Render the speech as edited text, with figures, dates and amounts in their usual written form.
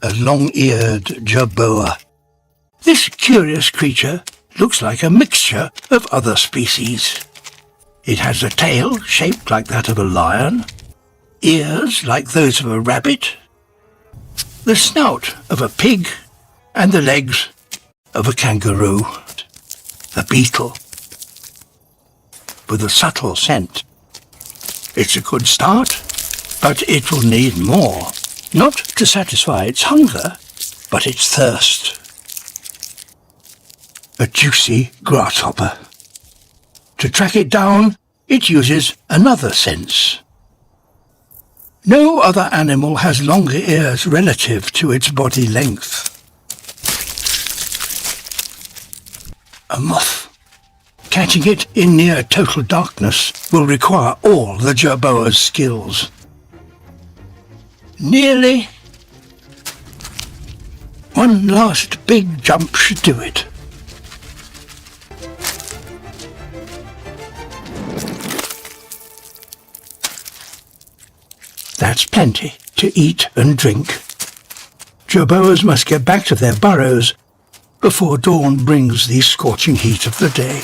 a long-eared jerboa. This curious creature looks like a mixture of other species. It has a tail shaped like that of a lion, ears like those of a rabbit, the snout of a pig, and the legs of a kangaroo. The beetle, with a subtle scent. It's a good start, but it will need more, not to satisfy its hunger, but its thirst. A juicy grasshopper. To track it down, it uses another sense. No other animal has longer ears relative to its body length. A moth. Catching it in near total darkness will require all the jerboa's skills. Nearly. One last big jump should do it. That's plenty to eat and drink. Jerboas must get back to their burrows before dawn brings the scorching heat of the day.